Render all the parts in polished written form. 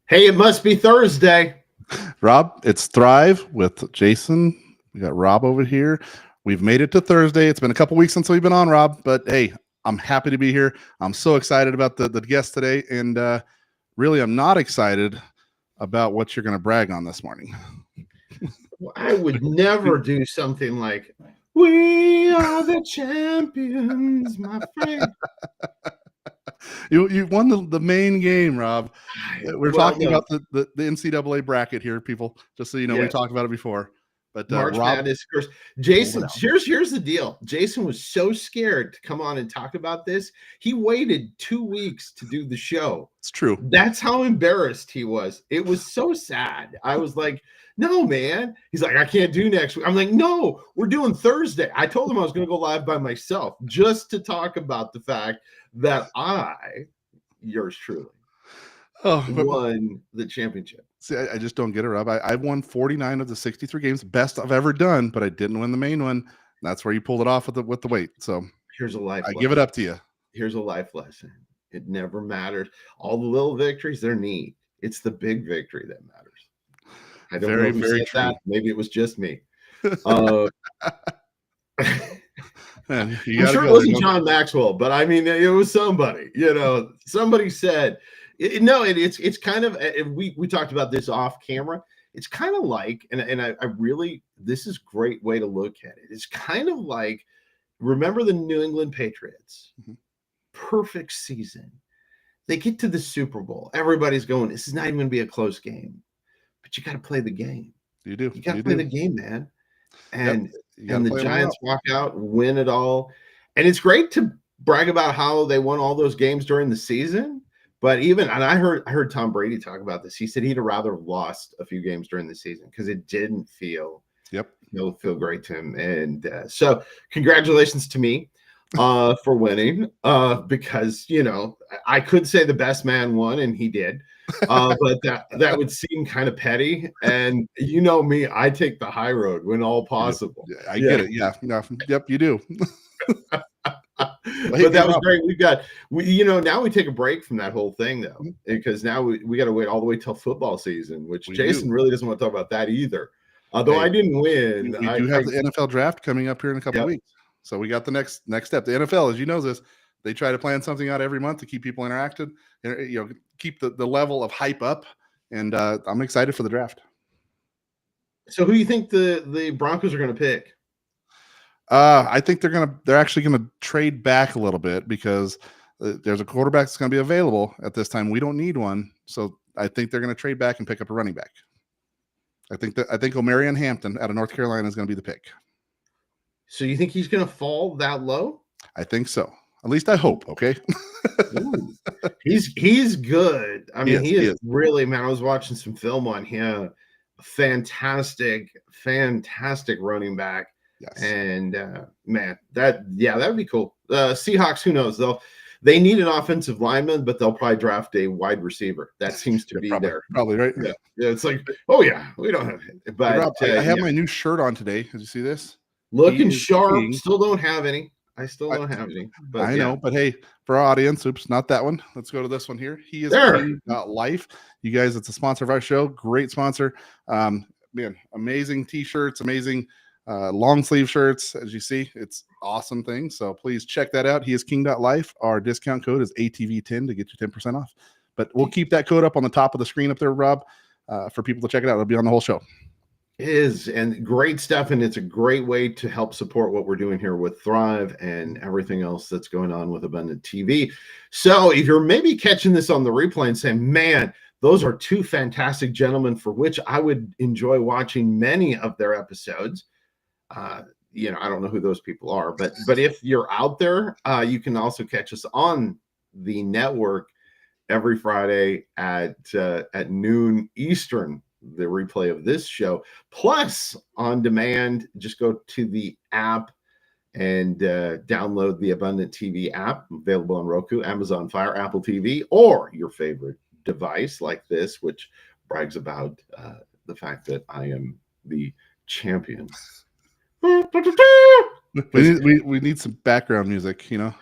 Hey, it must be Thursday. Rob, it's Thrive with Jason. We got Rob over here. We've made it to Thursday. It's been a couple weeks since we've been on, Rob, but hey, I'm happy to be here. I'm so excited about the guest today, and really, I'm not excited about what you're going to brag on this morning. Well, I would never do something like, "We are the champions, my friend." You won the main game, Rob. We're Well, talking no, about the NCAA bracket here, people. Just so you know, we yes, talked about it before. But March Rob, Madness curse. pulled it Jason, out. here's the deal. Jason was so scared to come on and talk about this. He waited 2 weeks to do the show. It's true. That's how embarrassed he was. It was so sad. I was like, no, man. He's like, I can't do next week. I'm like, no, we're doing Thursday. I told him I was going to go live by myself just to talk about the fact that yours truly, Oh, but won the championship. see, I just don't get it, Rob. I won 49 of the 63 games, best I've ever done, but I didn't win the main one. That's where you pulled it off with the weight. So Here's a life I give it lesson. up to you. Here's a life lesson. It never matters. All the little victories, they're neat. It's the big victory that matters. I don't know Very, who very said true. that. Maybe it was just me. Uh, Man, you I'm got to sure it go there. wasn't John Maxwell, but I mean, it was somebody. Somebody said, it's kind of. We talked about this off camera. It's kind of like, and I really, this is a great way to look at it. It's kind of like, remember the New England Patriots? Mhm. Perfect season. They get to the Super Bowl. Everybody's going, this is not even going to be a close game, but you got to play the game. You do. You got to You play do. the game, man. Yep. And You got to and the play them well. Giants walk out, win it all. And it's great to brag about how they won all those games during the season. But even, and I heard Tom Brady talk about this. He said he'd rather have lost a few games during the season because it didn't feel Yep. feel great to him. And so congratulations to me for winning because I could say the best man won and he did. But that would seem kind of petty. And you know me, I take the high road when all You do. possible. Yeah, I Yeah. get it. Yeah. Yeah. Yep. You do. Hey, But that was Rob. great. Now we take a break from that whole thing though, because now we got to wait all the way till football season, which We do. Jason really doesn't want to talk about that either. Although I Hey, didn't win, we do have the NFL draft coming up here in a couple yep. weeks. So we got the next step. The NFL, as you know this, they try to plan something out every month to keep people interacted, and keep the level of hype up. And I'm excited for the draft. So who do you think the Broncos are going to pick? I think they're actually gonna trade back a little bit because there's a quarterback that's gonna be available at this time. We don't need one, so I think they're gonna trade back and pick up a running back. I think Omarion Hampton out of North Carolina is gonna be the pick. So you think he's going to fall that low? I think so. At least I hope. Okay. Ooh. He's good. I mean, he He is is. really, man. I was watching some film on him. Fantastic running back. Yes. And man, that would be cool. Seahawks, who knows? They need an offensive lineman, but they'll probably draft a wide receiver. That seems to be there. Probably right. Yeah. It's like, oh yeah, we don't have it. But Hey, Rob, I have my new shirt on today. Did you see this? looking He is sharp. being- Still don't have any. I still I- don't have any. But I know, but hey, for our audience, oops, not that one. Let's go to this one here. He is There. King.life. You guys, it's a sponsor of our show. Great sponsor. Man, amazing t-shirts, amazing long sleeve shirts. As you see, it's awesome thing. So please check that out. He is King.life. Our discount code is ATV10 to get you 10% off. But we'll keep that code up on the top of the screen up there, Rob, for people to check it out. It'll be on the whole show. Is and great stuff, and it's a great way to help support what we're doing here with Thrive and everything else that's going on with Abundant TV. So if you're maybe catching this on the replay and saying, man, those are two fantastic gentlemen for which I would enjoy watching many of their episodes. I don't know who those people are, but if you're out there, you can also catch us on the network every Friday at noon Eastern, the replay of this show, plus on demand. Just go to the app and download the Abundant TV app, available on Roku, Amazon Fire, Apple TV, or your favorite device like this, which brags about the fact that I am the champion. We need some background music, you know.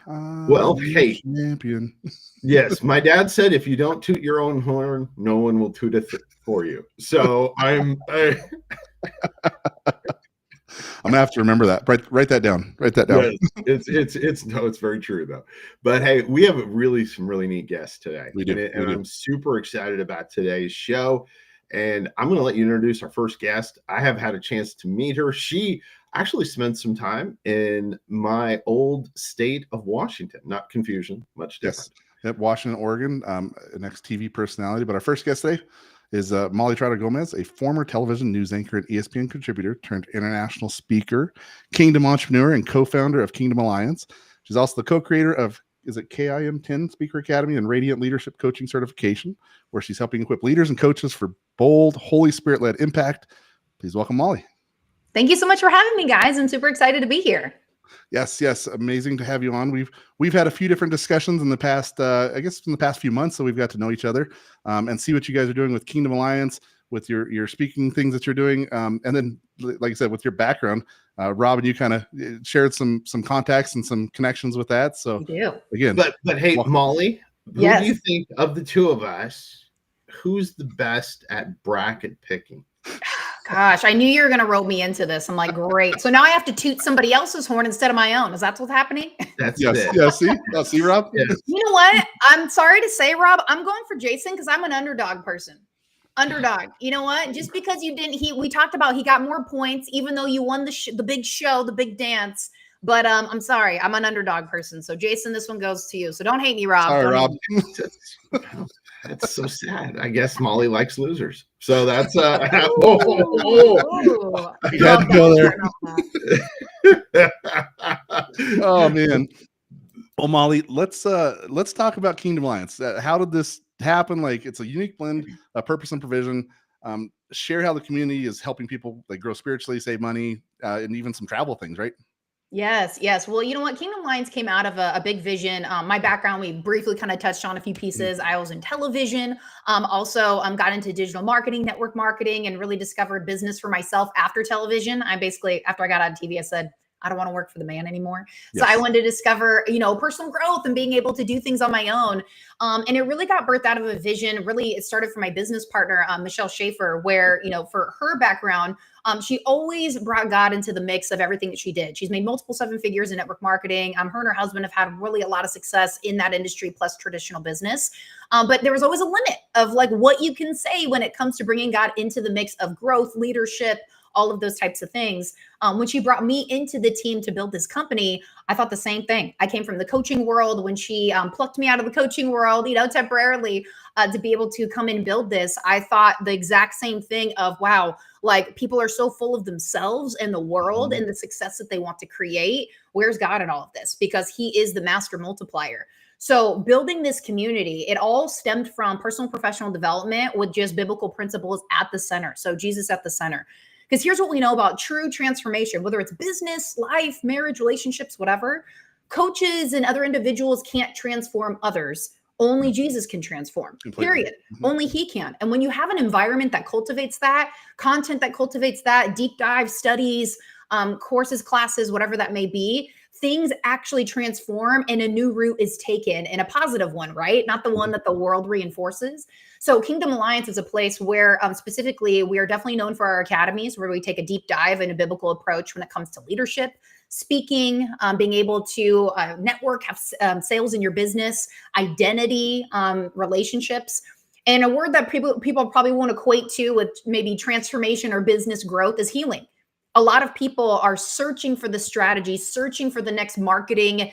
Well, I'm hey. champion. Yes, my dad said if you don't toot your own horn, no one will toot it for you. So I'm gonna have to remember that. Write that down. Write that down. yes, it's very true though. But hey, we have some really neat guests today. We do. And I'm super excited about today's show. And I'm going to let you introduce our first guest. I have had a chance to meet her. She actually spent some time in my old state of Washington. Not confusion, much different. Yes. At Washington, Oregon, an ex-TV personality. But our first guest today is Molly Trotter Gomez, a former television news anchor and ESPN contributor turned international speaker, Kingdom entrepreneur, and co-founder of Kingdom Alliance. She's also the co-creator of KIM 10 Speaker Academy and Radiant Leadership Coaching Certification, where she's helping equip leaders and coaches for bold, Holy Spirit-led impact. Please welcome Molly. Thank you so much for having me, guys. I'm super excited to be here. Yes, amazing to have you on. We've had a few different discussions in the past, I guess in the past few months, so we've got to know each other and see what you guys are doing with Kingdom Alliance, with your speaking things that you're doing, and then, like I said, with your background. Rob and you kind of shared some contacts and some connections with that. So We do. Again, but hey, welcome. Molly, who Yes. do you think of the two of us, who's the best at bracket picking? Gosh, I knew you were going to roll me into this. I'm like, great. So now I have to toot somebody else's horn instead of my own. Is that what's happening? That's yes, it. yeah, see, Rob? Yes. You know what? I'm sorry to say, Rob, I'm going for Jason because I'm an underdog person. Underdog. You know what? Just because you didn't, we talked about he got more points, even though you won the big show, the big dance. But I'm sorry, I'm an underdog person. So Jason, this one goes to you. So don't hate me, Rob. Sorry, Rob. That's so sad. I guess Molly likes losers. So that's Ooh. You had to go there. Oh man. Well, Molly, let's talk about Kingdom Alliance. How did this happen? Like, it's a unique blend of purpose and provision. Share how the community is helping people like grow spiritually, save money, and even some travel things, right? Yes. Well, you know what? Kingdom Alliance came out of a big vision. My background, we briefly kind of touched on a few pieces. I was in television, also got into digital marketing, network marketing, and really discovered business for myself after television. After I got out of TV, I said, I don't want to work for the man anymore. So I wanted to discover, personal growth and being able to do things on my own. And it really got birthed out of a vision. Really, it started from my business partner, Michelle Schaefer, where, for her background, she always brought God into the mix of everything that she did. She's made multiple 7 figures in network marketing. Her and her husband have had really a lot of success in that industry, plus traditional business. But there was always a limit of like what you can say when it comes to bringing God into the mix of growth, leadership, all of those types of things. When she brought me into the team to build this company, I thought the same thing. I came from the coaching world. When she plucked me out of the coaching world, temporarily to be able to come in and build this, I thought the exact same thing of, wow, like people are so full of themselves and the world and the success that they want to create. Where's God in all of this? Because he is the master multiplier. So building this community, it all stemmed from personal and professional development with just biblical principles at the center. So Jesus at the center. Because here's what we know about true transformation, whether it's business, life, marriage, relationships, whatever. Coaches and other individuals can't transform others. Only Jesus can transform, period. Only he can. And when you have an environment that cultivates that, content that cultivates that, deep dive studies, courses, classes, whatever that may be, things actually transform and a new route is taken, and a positive one, right? Not the one that the world reinforces. So Kingdom Alliance is a place where specifically we are definitely known for our academies, where we take a deep dive and a biblical approach when it comes to leadership, speaking, being able to network, have sales in your business, identity, relationships. And a word that people probably won't equate to with maybe transformation or business growth is healing. A lot of people are searching for the strategy, searching for the next marketing,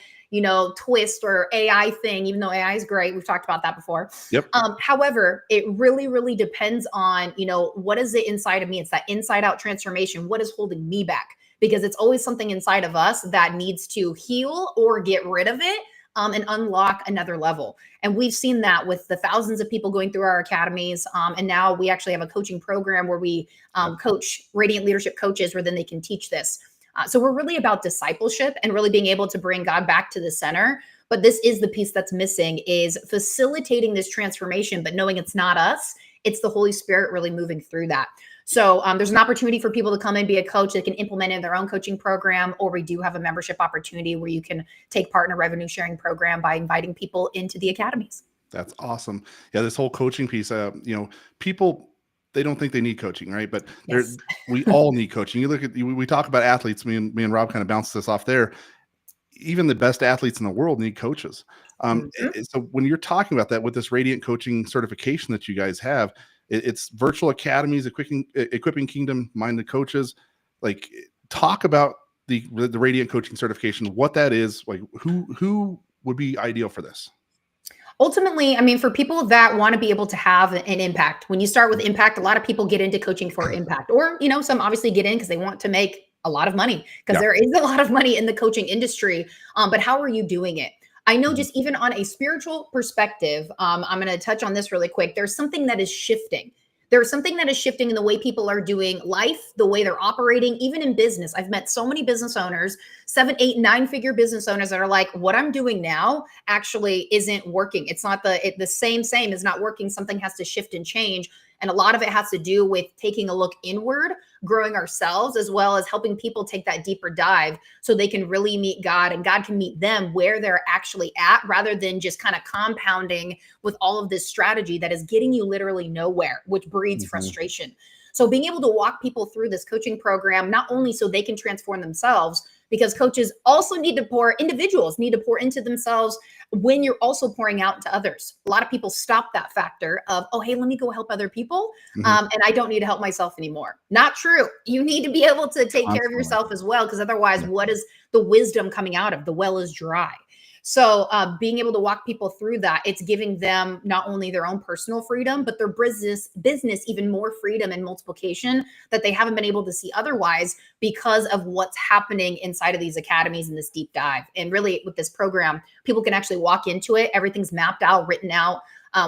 twist or AI thing, even though AI is great. We've talked about that before. Yep. However, it really, really depends on, what is it inside of me? It's that inside out transformation. What is holding me back? Because it's always something inside of us that needs to heal or get rid of it. And unlock another level. And we've seen that with the thousands of people going through our academies. And now we actually have a coaching program where we coach Radiant Leadership coaches where then they can teach this. So we're really about discipleship and really being able to bring God back to the center. But this is the piece that's missing, is facilitating this transformation, but knowing it's not us, it's the Holy Spirit really moving through that. So there's an opportunity for people to come and be a coach that can implement in their own coaching program, or we do have a membership opportunity where you can take part in a revenue sharing program by inviting people into the academies. That's awesome. Yeah, this whole coaching piece, people, they don't think they need coaching, right? But Yes. we all need coaching. You look at, we talk about athletes, me and Rob kind of bounced this off there. Even the best athletes in the world need coaches. So when you're talking about that with this Radiant Coaching certification that you guys have, it's virtual academies, equipping kingdom-minded coaches. Like, talk about the Radiant Coaching certification, what that is, like who would be ideal for this? Ultimately, I mean, for people that want to be able to have an impact, when you start with impact, a lot of people get into coaching for impact, or, some obviously get in because they want to make a lot of money, because there is a lot of money in the coaching industry. But how are you doing it? I know, just even on a spiritual perspective, I'm going to touch on this really quick. There's something that is shifting. There's something that is shifting in the way people are doing life, the way they're operating, even in business. I've met so many business owners, 7, 8, 9-figure business owners that are like, what I'm doing now actually isn't working. It's not the same is not working. Something has to shift and change. And a lot of it has to do with taking a look inward, growing ourselves, as well as helping people take that deeper dive so they can really meet God, and God can meet them where they're actually at, rather than just kind of compounding with all of this strategy that is getting you literally nowhere, which breeds frustration. So being able to walk people through this coaching program, not only so they can transform themselves, because coaches also individuals need to pour into themselves when you're also pouring out to others. A lot of people stop that factor of, oh, hey, let me go help other people. And I don't need to help myself anymore. Not true. You need to be able to take care of yourself as well, because otherwise, what is the wisdom coming out of? The well is dry. So being able to walk people through that, it's giving them not only their own personal freedom, but their business even more freedom and multiplication that they haven't been able to see otherwise, because of what's happening inside of these academies and this deep dive. And really, with this program, people can actually walk into it. Everything's mapped out, written out.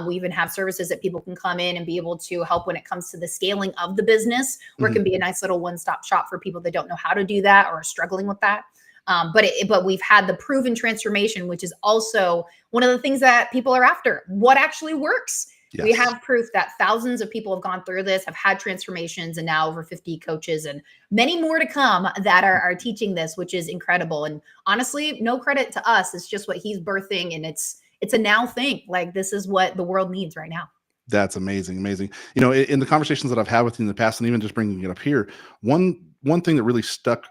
We even have services that people can come in and be able to help when it comes to the scaling of the business, where it can be a nice little one-stop shop for people that don't know how to do that or are struggling with that. But we've had the proven transformation, which is also one of the things that people are after. What actually works? Yes. We have proof that thousands of people have gone through this, have had transformations, and now over 50 coaches and many more to come that are teaching this, which is incredible. And honestly, no credit to us. It's just what he's birthing, and it's a now thing. Like, this is what the world needs right now. That's amazing. Amazing. In the conversations that I've had with you in the past, and even just bringing it up here, one thing that really stuck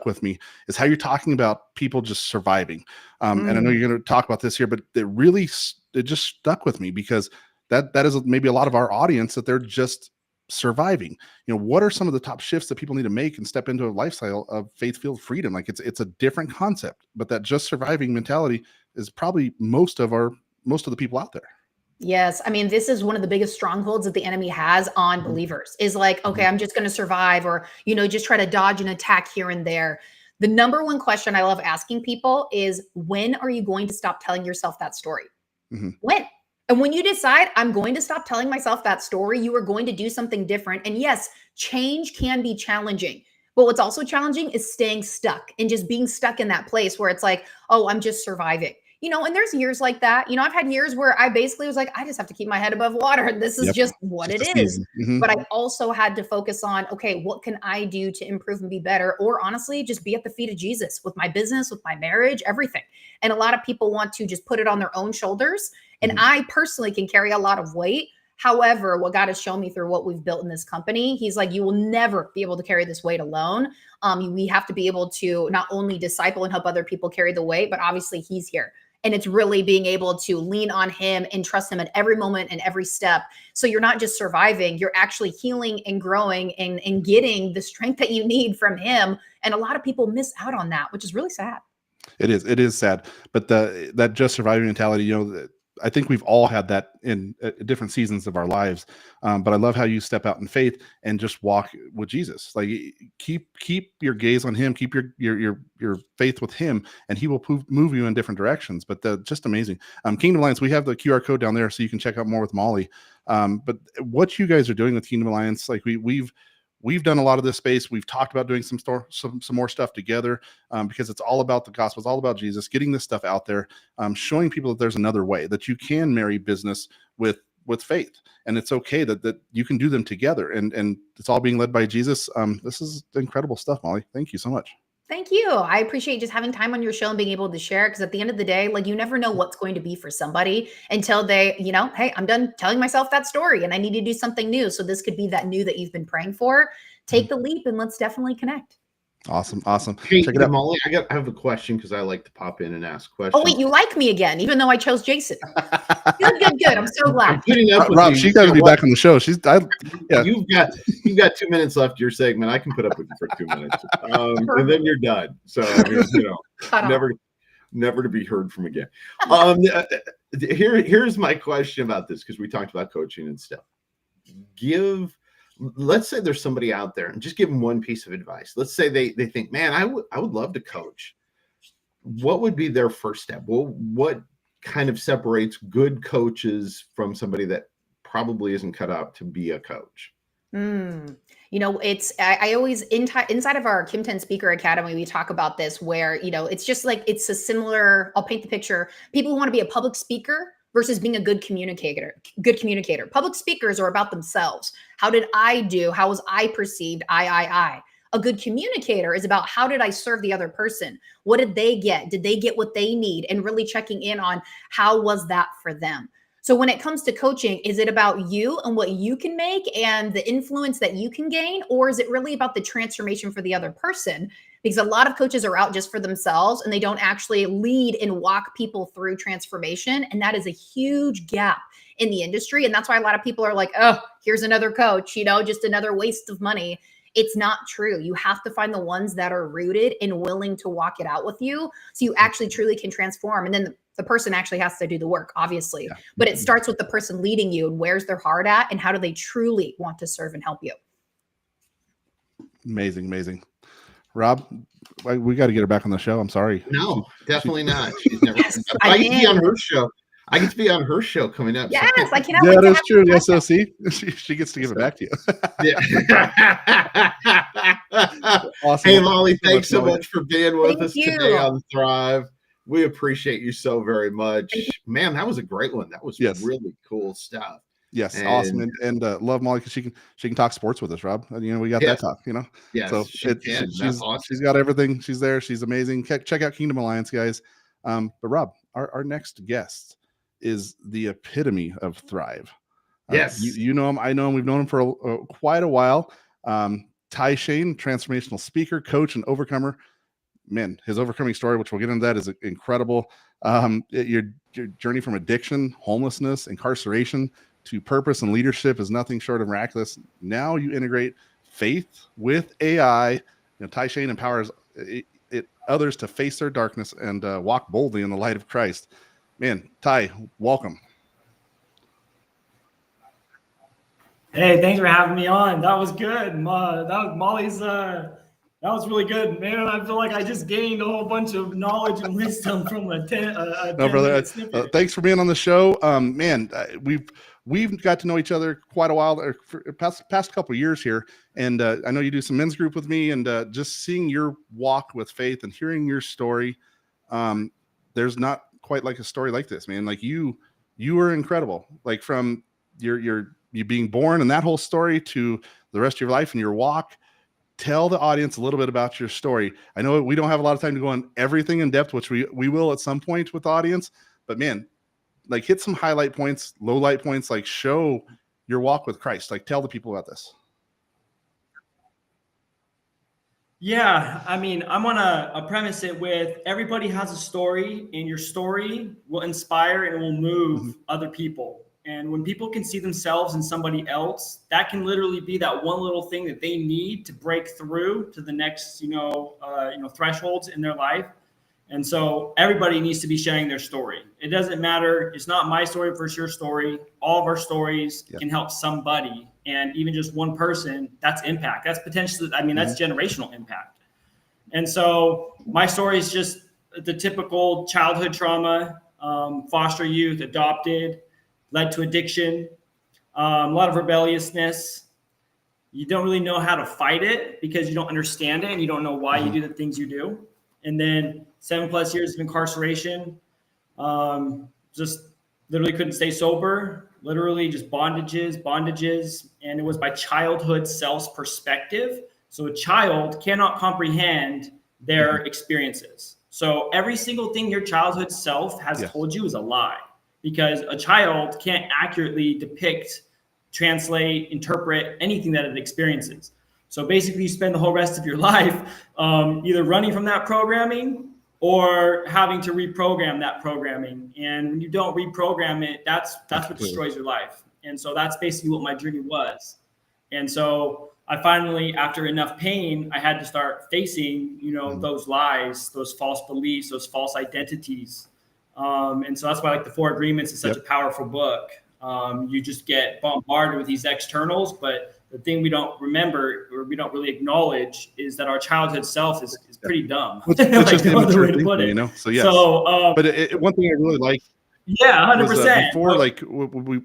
with me is how you're talking about people just surviving. And I know you're going to talk about this here, but it just stuck with me, because that is maybe a lot of our audience, that they're just surviving. What are some of the top shifts that people need to make and step into a lifestyle of faith-filled freedom? Like, it's a different concept, but that just surviving mentality is probably most of the people out there. Yes. I mean, this is one of the biggest strongholds that the enemy has on believers, is like, okay, I'm just going to survive, or, just try to dodge an attack here and there. The number one question I love asking people is, when are you going to stop telling yourself that story? When? And when you decide, I'm going to stop telling myself that story, you are going to do something different. And yes, change can be challenging. But what's also challenging is staying stuck and just being stuck in that place where it's like, oh, I'm just surviving. And there's years like that. I've had years where I basically was like, I just have to keep my head above water. And this is just what it is. But I also had to focus on, okay, what can I do to improve and be better? Or honestly, just be at the feet of Jesus with my business, with my marriage, everything. And a lot of people want to just put it on their own shoulders. And I personally can carry a lot of weight. However, what God has shown me through what we've built in this company, he's like, you will never be able to carry this weight alone. We have to be able to not only disciple and help other people carry the weight, but obviously he's here. And it's really being able to lean on him and trust him at every moment and every step. So you're not just surviving, you're actually healing and growing and getting the strength that you need from him. And a lot of people miss out on that, which is really sad. It is sad. But that just surviving mentality, I think we've all had that in different seasons of our lives. But I love how you step out in faith and just walk with Jesus. Like, keep your gaze on him, keep your faith with him, and he will move you in different directions. But just amazing. Kingdom Alliance, we have the QR code down there so you can check out more with Molly. But what you guys are doing with Kingdom Alliance, like we've done a lot of this space. We've talked about doing some more stuff together, because it's all about the gospel. It's all about Jesus, getting this stuff out there, showing people that there's another way, that you can marry business with with faith, and it's okay that you can do them together, and it's all being led by Jesus. This is incredible stuff, Molly. Thank you so much. Thank you. I appreciate just having time on your show and being able to share, because at the end of the day, like, you never know what's going to be for somebody until they, hey, I'm done telling myself that story and I need to do something new. So this could be that new that you've been praying for. Take the leap and let's definitely connect. Awesome. Hey, Check it out. Molly, I have a question, because I like to pop in and ask questions. Oh, wait, you like me again, even though I chose Jason. Good. I'm so glad. I'm putting up with Rob, you. she got to be back on the show. Yeah. You've got 2 minutes left your segment. I can put up with you for 2 minutes, and then you're done. So I mean, never to be heard from again. Here's my question about this, because we talked about coaching and stuff. Let's say there's somebody out there, and just give them one piece of advice. Let's say they think, man, I would love to coach. What would be their first step? Well, what kind of separates good coaches from somebody that probably isn't cut out to be a coach? It's I always inside of our Kim 10 Speaker Academy, we talk about this, where it's just like, it's a similar, I'll paint the picture. People who want to be a public speaker versus being a good communicator. Public speakers are about themselves. How did I do? How was I perceived? I. A good communicator is about, how did I serve the other person? What did they get? Did they get what they need? And really checking in on, how was that for them? So when it comes to coaching, is it about you and what you can make and the influence that you can gain? Or is it really about the transformation for the other person? Because a lot of coaches are out just for themselves, and they don't actually lead and walk people through transformation. And that is a huge gap in the industry. And that's why a lot of people are like, oh, here's another coach, just another waste of money. It's not true. You have to find the ones that are rooted and willing to walk it out with you, so you actually truly can transform. And then the person actually has to do the work, obviously. Yeah. But it starts with the person leading you, and where's their heart at, and how do they truly want to serve and help you. Amazing. Rob, we got to get her back on the show. I'm sorry. No, definitely not. She's never. I can be on her show. I get to be on her show coming up. Yes, so. I cannot. Yeah, that's true. Yes, see, she gets to give it back to you. Yeah. Awesome. Hey, Molly, thanks so much for being with us today on Thrive. We appreciate you so very much. Man, that was a great one. That was really cool stuff. Yes, awesome, and love Molly, because she can talk sports with us, Rob. We got that talk, Yeah, so she's got everything. She's there. She's amazing. Check out Kingdom Alliance, guys. But Rob, our next guest is the epitome of Thrive. Yes, you know him. I know him. We've known him for quite a while. Ty Shane, transformational speaker, coach, and overcomer. Man, his overcoming story, which we'll get into that, is incredible. Your journey from addiction, homelessness, incarceration to purpose and leadership is nothing short of miraculous. Now you integrate faith with AI. Ty Shane empowers others to face their darkness and walk boldly in the light of Christ. Man, Ty, welcome. Hey, thanks for having me on. That was good. Molly's. That was really good, man. I feel like I just gained a whole bunch of knowledge and wisdom from a 10. No, brother. Thanks for being on the show. Man, we've got to know each other quite a while, for past couple of years here, and I know you do some men's group with me, and just seeing your walk with faith and hearing your story, there's not quite like a story like this, man. Like you are incredible. Like from you being born and that whole story to the rest of your life and your walk. Tell the audience a little bit about your story. I know we don't have a lot of time to go on everything in depth, which we will at some point with the audience, but man, like hit some highlight points, low light points, like show your walk with Christ. Like tell the people about this. Yeah, I mean, I'm gonna premise it with everybody has a story, and your story will inspire and it will move other people. And when people can see themselves in somebody else, that can literally be that one little thing that they need to break through to the next, thresholds in their life. And so everybody needs to be sharing their story. It doesn't matter. It's not my story versus your story. All of our stories can help somebody. And even just one person, that's impact. That's potentially, that's generational impact. And so my story is just the typical childhood trauma, foster youth, adopted, led to addiction, a lot of rebelliousness. You don't really know how to fight it because you don't understand it and you don't know why you do the things you do. And then 7+ years of incarceration, just literally couldn't stay sober, literally just bondages. And it was by childhood self's perspective. So a child cannot comprehend their experiences. So every single thing your childhood self has told you is a lie, because a child can't accurately depict, translate, interpret anything that it experiences. So basically you spend the whole rest of your life either running from that programming or having to reprogram that programming. And when you don't reprogram it, that's what destroys your life. And so that's basically what my journey was. And so I finally, after enough pain, I had to start facing, those lies, those false beliefs, those false identities. And so that's why like the Four Agreements is such a powerful book. You just get bombarded with these externals, but the thing we don't remember or we don't really acknowledge is that our childhood self is pretty dumb. It's like just no other way to thinking, put it. So yes. But one thing I really like, 100%. Before, like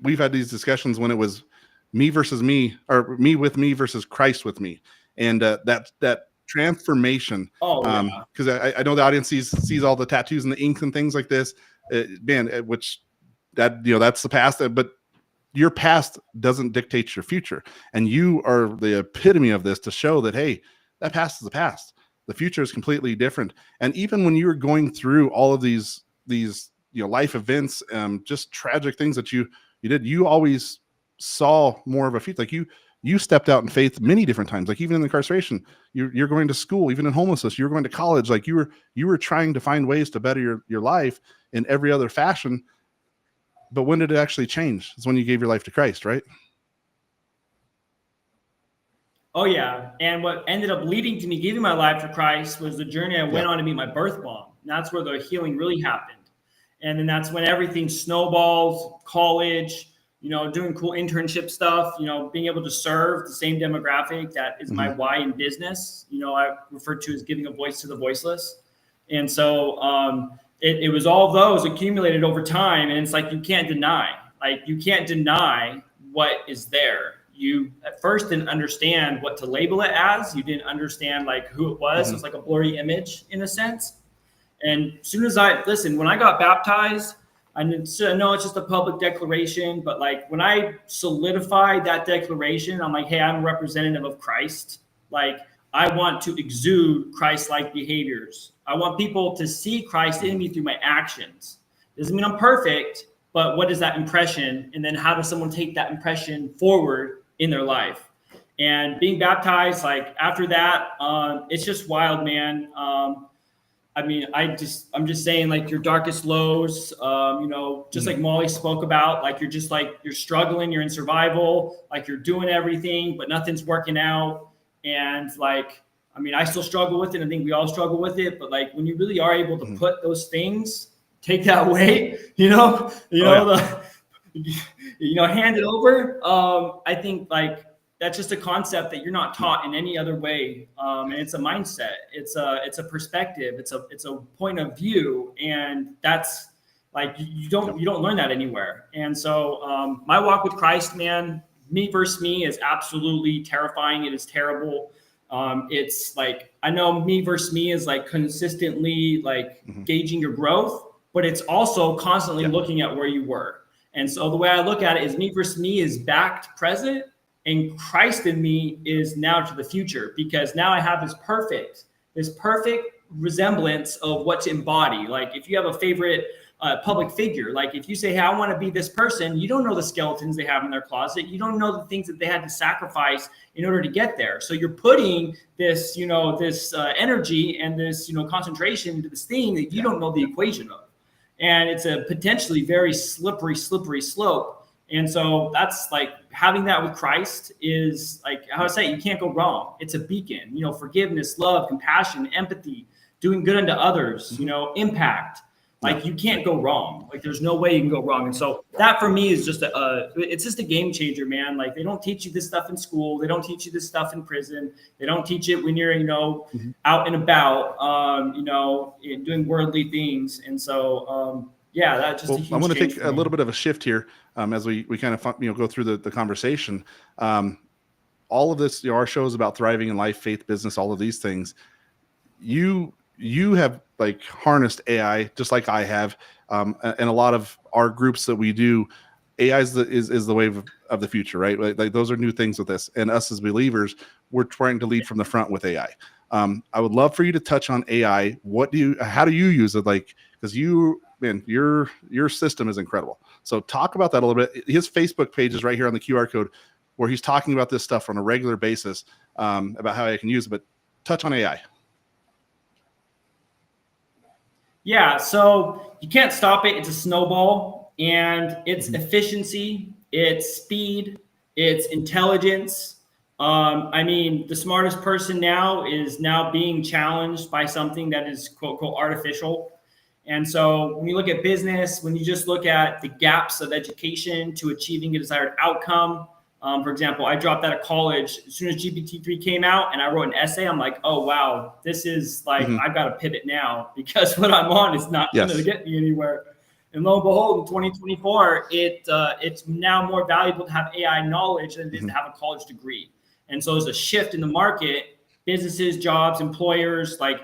we've had these discussions when it was me versus me, or me with me versus Christ with me, and that transformation. Because I know the audience sees all the tattoos and the inks and things like this, which that's the past, but your past doesn't dictate your future, and you are the epitome of this to show that, hey, that past is the past. The future is completely different. And even when you were going through all of these life events, just tragic things that you did, you always saw more of a future. Like you stepped out in faith many different times. Like even in incarceration, you're going to school, even in homelessness, you're going to college. Like you were trying to find ways to better your life in every other fashion. But when did it actually change? It's when you gave your life to Christ, right? Oh yeah. And what ended up leading to me giving my life to Christ was the journey I went on to meet my birth mom. And that's where the healing really happened. And then that's when everything snowballs, college, doing cool internship stuff, being able to serve the same demographic that is my why in business. I refer to as giving a voice to the voiceless. And so it was all those accumulated over time. And it's like, you can't deny what is there. You at first didn't understand what to label it as. You didn't understand like who it was. It's like a blurry image in a sense. And as soon as when I got baptized, I know it's just a public declaration, but like when I solidified that declaration, I'm like, hey, I'm a representative of Christ. Like I want to exude Christ-like behaviors. I want people to see Christ in me through my actions. Doesn't mean I'm perfect, but what is that impression? And then how does someone take that impression forward in their life? And being baptized, like after that, it's just wild, man. I'm just saying, like your darkest lows, just like Molly spoke about, like you're struggling, you're in survival, like you're doing everything, but nothing's working out. And I still struggle with it. I think we all struggle with it, but like when you really are able to put those things, take that weight, hand it over. I think like that's just a concept that you're not taught in any other way. And it's a mindset. It's a perspective. It's a point of view. And that's like, you don't learn that anywhere. And so my walk with Christ, man, me versus me is absolutely terrifying. It is terrible. It's like, I know me versus me is like consistently like gauging your growth, but it's also constantly looking at where you were. And so the way I look at it is me versus me is back to present, and Christ in me is now to the future, because now I have this perfect resemblance of what to embody. Like if you have a favorite public figure, like if you say, hey, I want to be this person, you don't know the skeletons they have in their closet. You don't know the things that they had to sacrifice in order to get there. So you're putting this, this energy and this, concentration into this thing that you don't know the equation of. And it's a potentially very slippery slope. And so that's like having that with Christ is like, how I say, you can't go wrong. It's a beacon, forgiveness, love, compassion, empathy, doing good unto others, impact. Like you can't go wrong. Like there's no way you can go wrong. And so that for me is just it's just a game changer, man. Like they don't teach you this stuff in school. They don't teach you this stuff in prison. They don't teach it when you're, out and about, doing worldly things. And so, that's just a huge I'm going to change take for a me. little bit of a shift here as we kind of go through the conversation. All of this, our show is about thriving in life, faith, business, all of these things. You you have like harnessed AI just like I have, and a lot of our groups that we do. AI is the wave of the future, right? Like those are new things with this, and us as believers, we're trying to lead from the front with AI. I would love for you to touch on AI. How do you use it? Like, because your system is incredible. So talk about that a little bit. His Facebook page is right here on the QR code, where he's talking about this stuff on a regular basis, about how I can use it. But touch on AI. Yeah, so you can't stop it. It's a snowball, and it's efficiency, it's speed, it's intelligence. I mean, the smartest person now is now being challenged by something that is quote unquote artificial. And so when you look at business, when you just look at the gaps of education to achieving a desired outcome, for example, I dropped out of college as soon as GPT-3 came out and I wrote an essay. I'm like, oh, wow, this is like, I've got to pivot now because what I'm on is not going to get me anywhere. And lo and behold, in 2024, it's now more valuable to have AI knowledge than it is to have a college degree. And so there's a shift in the market, businesses, jobs, employers, like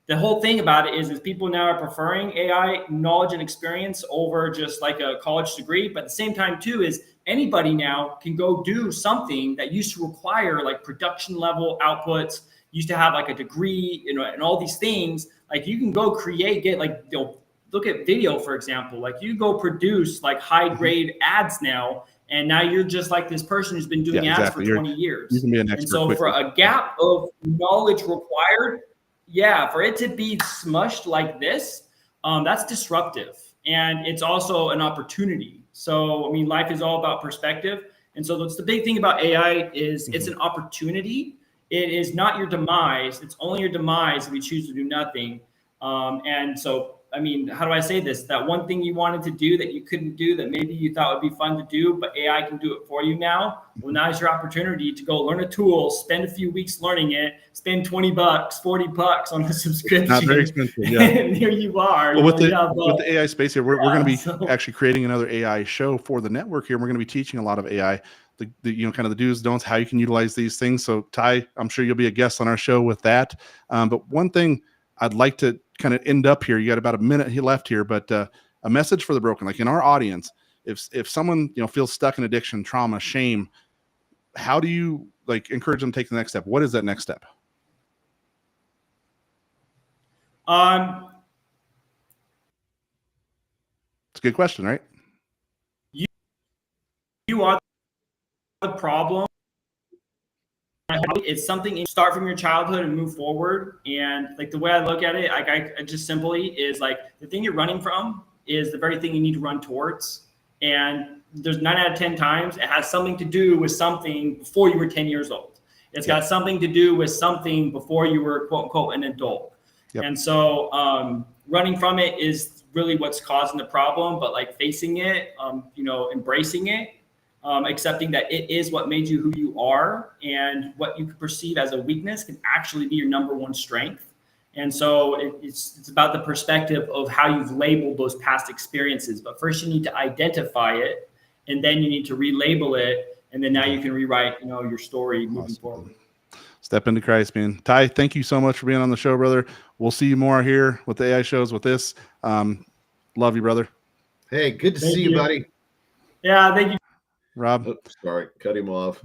the whole thing about it is people now are preferring AI knowledge and experience over just like a college degree. But at the same time too, is anybody now can go do something that used to require like production level outputs, used to have like a degree, you know, and all these things. Like you can go get like, you know, look at video, for example, like you go produce like high grade ads now. And now you're just like this person who's been doing ads for 20 years. You can be an expert and so quickly. For a gap of knowledge required, for it to be smushed like this, that's disruptive. And it's also an opportunity. So, I mean, life is all about perspective. And so that's the big thing about AI is it's an opportunity. It is not your demise. It's only your demise if you choose to do nothing. And so, I mean, how do I say this? That one thing you wanted to do that you couldn't do that maybe you thought would be fun to do, but AI can do it for you now. Well, now is your opportunity to go learn a tool, spend a few weeks learning it, spend $20, $40 on a subscription. Not very expensive, yeah. And here you are. Well, with the AI space here, we're going to be actually creating another AI show for the network here. We're going to be teaching a lot of AI, the you know, kind of the do's, don'ts, how you can utilize these things. So Ty, I'm sure you'll be a guest on our show with that. But one thing I'd like to kind of end up here. You got about a minute left here, but a message for the broken, like in our audience, if someone, you know, feels stuck in addiction, trauma, shame, how do you like encourage them to take the next step? What is that next step? It's a good question, right? You are the problem. It's something you start from your childhood and move forward. And like the way I look at it, I just simply is like the thing you're running from is the very thing you need to run towards. And there's 9 out of 10 times it has something to do with something before you were 10 years old. It's got something to do with something before you were quote unquote an adult. Yep. And so running from it is really what's causing the problem, but like facing it, you know, embracing it, accepting that it is what made you who you are, and what you could perceive as a weakness can actually be your number one strength. And so it's about the perspective of how you've labeled those past experiences. But first you need to identify it, and then you need to relabel it. And then now you can rewrite, you know, your story moving forward. Step into Christ, man. Ty, thank you so much for being on the show, brother. We'll see you more here with the AI shows with this. Love you, brother. Hey, good to see you, buddy. Yeah, thank you. Rob. Oh, sorry, cut him off.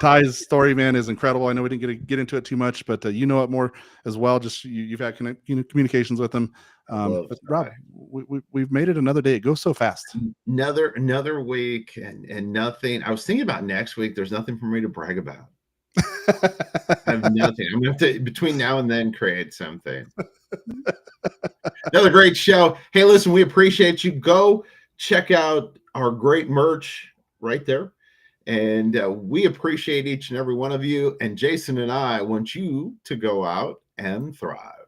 Ty's story, man, is incredible. I know we didn't get into it too much, but you know it more as well. Just you've had communications with him. But Rob, we've made it another day. It goes so fast. Another week and nothing. I was thinking about next week. There's nothing for me to brag about. I have nothing. I'm gonna have to between now and then create something. Another great show. Hey, listen, we appreciate you. Go check out our great merch right there. And we appreciate each and every one of you. And Jason and I want you to go out and thrive.